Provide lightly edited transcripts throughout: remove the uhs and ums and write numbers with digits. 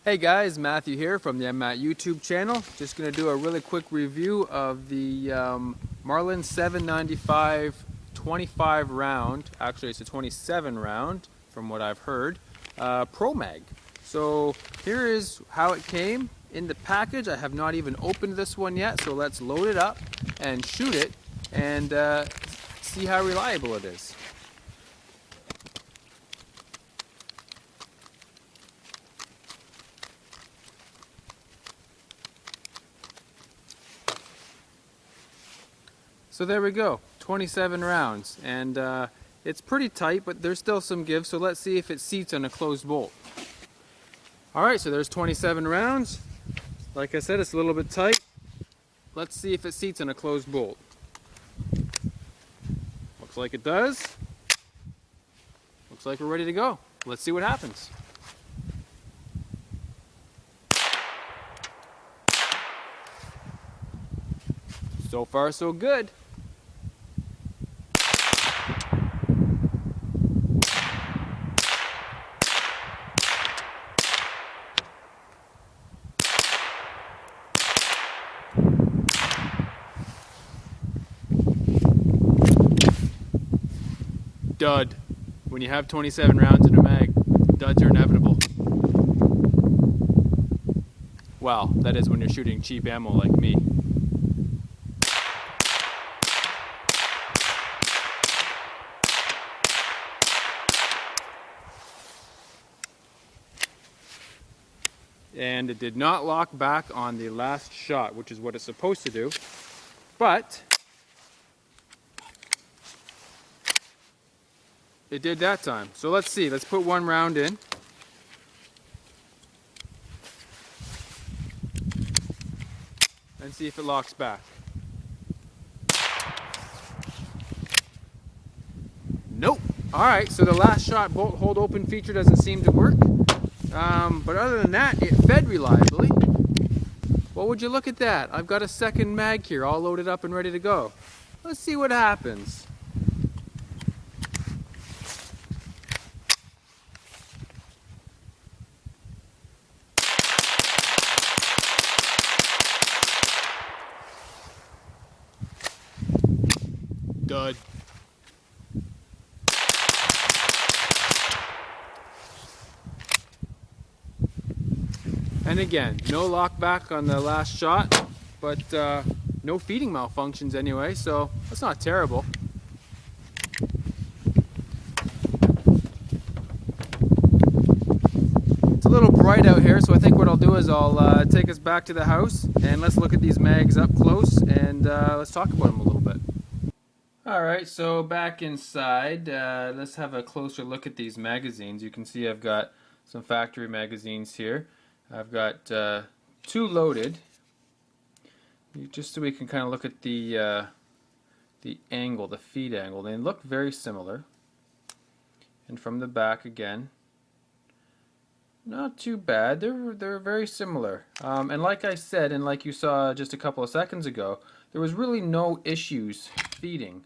Hey guys, Matthew here from the MMAT YouTube channel. Just going to do a really quick review of the Marlin 795 25 round, actually it's a 27 round from what I've heard, ProMag. So here is how it came in the package. I have not even opened this one yet, so let's load it up and shoot it and see how reliable it is. So there we go, 27 rounds, and it's pretty tight, but there's still some give, so let's see if it seats on a closed bolt. Alright, so there's 27 rounds. Like I said, it's a little bit tight. Let's see if it seats on a closed bolt. Looks like it does. Looks like we're ready to go. Let's see what happens. So far, so good. Dud. When you have 27 rounds in a mag, duds are inevitable. Well, that is when you're shooting cheap ammo like me. And it did not lock back on the last shot, which is what it's supposed to do. But it did that time. So let's see. Let's put one round in. And see if it locks back. Nope. Alright, so the last shot bolt hold open feature doesn't seem to work. But other than that, it fed reliably. Well, would you look at that? I've got a second mag here all loaded up and ready to go. Let's see what happens. Dud. And again, no lock back on the last shot, but no feeding malfunctions anyway, so that's not terrible. It's a little bright out here, so I think what I'll do is I'll take us back to the house and let's look at these mags up close and let's talk about them a little bit. Alright, so back inside, let's have a closer look at these magazines. You can see I've got some factory magazines here. I've got two loaded, just so we can kind of look at the angle, the feed angle. They look very similar. And from the back again, not too bad. They're very similar. And like I said, and like you saw just a couple of seconds ago, there was really no issues feeding.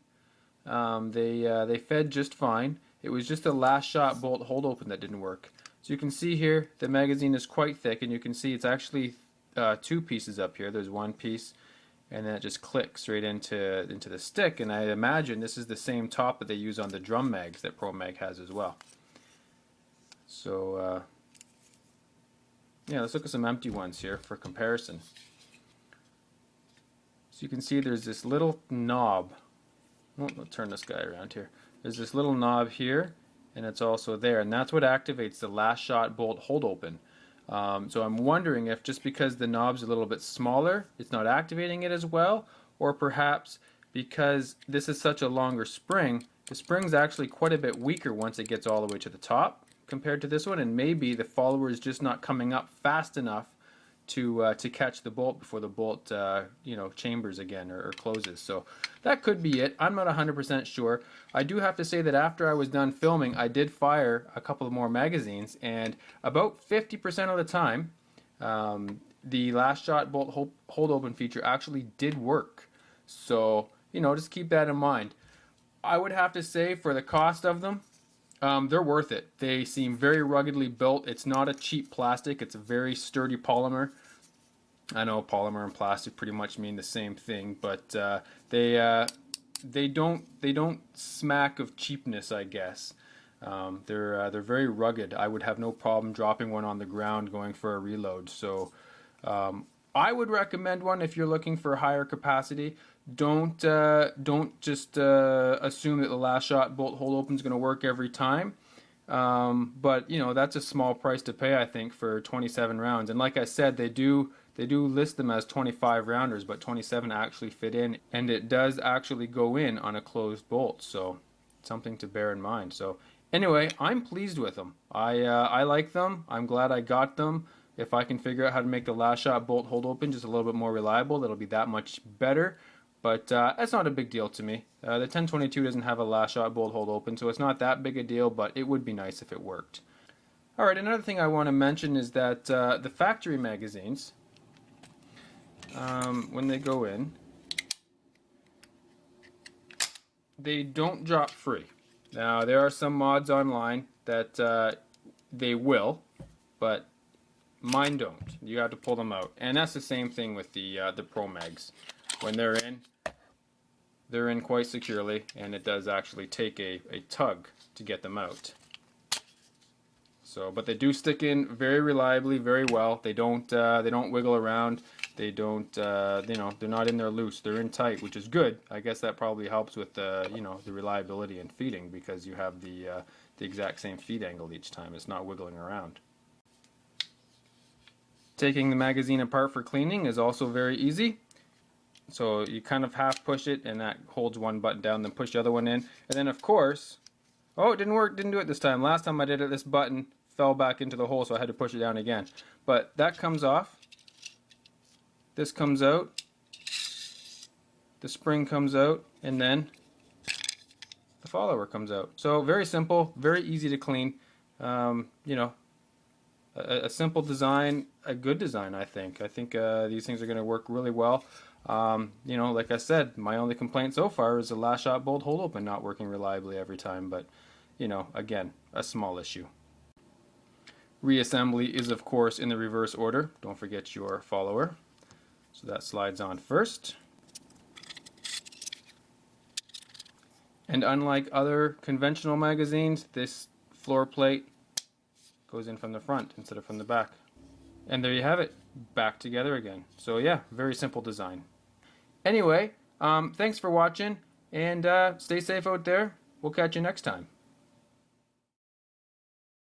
They fed just fine. It was just the last shot bolt hold open that didn't work. So you can see here the magazine is quite thick, and you can see it's actually two pieces up here. There's one piece, and then it just clicks right into the stick. And I imagine this is the same top that they use on the drum mags that ProMag has as well. So yeah, let's look at some empty ones here for comparison. So you can see there's this little knob. Oh, let's turn this guy around here. There's this little knob here, and it's also there, and that's what activates the last shot bolt hold open. So I'm wondering if just because the knob's a little bit smaller, it's not activating it as well, or perhaps because this is such a longer spring, the spring's actually quite a bit weaker once it gets all the way to the top compared to this one, and maybe the follower is just not coming up fast enough to catch the bolt before the bolt chambers again or closes. So that could be it. I'm not 100% sure. I do have to say that after I was done filming, I did fire a couple of more magazines, and about 50% of the time the last shot bolt hold open feature actually did work. So just keep that in mind. I would have to say for the cost of them, They're worth it. They seem very ruggedly built. It's not a cheap plastic. It's a very sturdy polymer. I know polymer and plastic pretty much mean the same thing, but they don't smack of cheapness, I guess. They're very rugged. I would have no problem dropping one on the ground going for a reload. So I would recommend one if you're looking for higher capacity. Don't just assume that the last shot bolt hold open is going to work every time. But you know, that's a small price to pay, I think, for 27 rounds. And like I said, they do list them as 25 rounders, but 27 actually fit in, and it does actually go in on a closed bolt. So something to bear in mind. So anyway, I'm pleased with them. I like them. I'm glad I got them. If I can figure out how to make the last shot bolt hold open just a little bit more reliable, that'll be that much better. But that's not a big deal to me. The 1022 doesn't have a last shot bolt hold open, so it's not that big a deal, but it would be nice if it worked. Alright, another thing I want to mention is that the factory magazines, when they go in, they don't drop free. Now, there are some mods online that they will, but mine don't. You have to pull them out. And that's the same thing with the ProMags. When they're in quite securely, and it does actually take a tug to get them out. So, but they do stick in very reliably, very well. They don't wiggle around. They don't, you know, they're not in there loose. They're in tight, which is good. I guess that probably helps with you know, the reliability in feeding, because you have the exact same feed angle each time. It's not wiggling around. Taking the magazine apart for cleaning is also very easy. So you kind of half push it, and that holds one button down, then push the other one in. And then of course, oh, it didn't work, didn't do it this time. Last time I did it, this button fell back into the hole, so I had to push it down again. But that comes off. This comes out. The spring comes out, and then the follower comes out. So very simple, very easy to clean. You know, a simple design, a good design, I think. I think these things are going to work really well. You know, like I said, my only complaint so far is the last shot bolt hold open not working reliably every time, but you know, again, a small issue. Reassembly is of course in the reverse order. Don't forget your follower. So that slides on first. And unlike other conventional magazines, this floor plate goes in from the front instead of from the back. And there you have it, back together again. So yeah, very simple design. Anyway, thanks for watching, and stay safe out there. We'll catch you next time.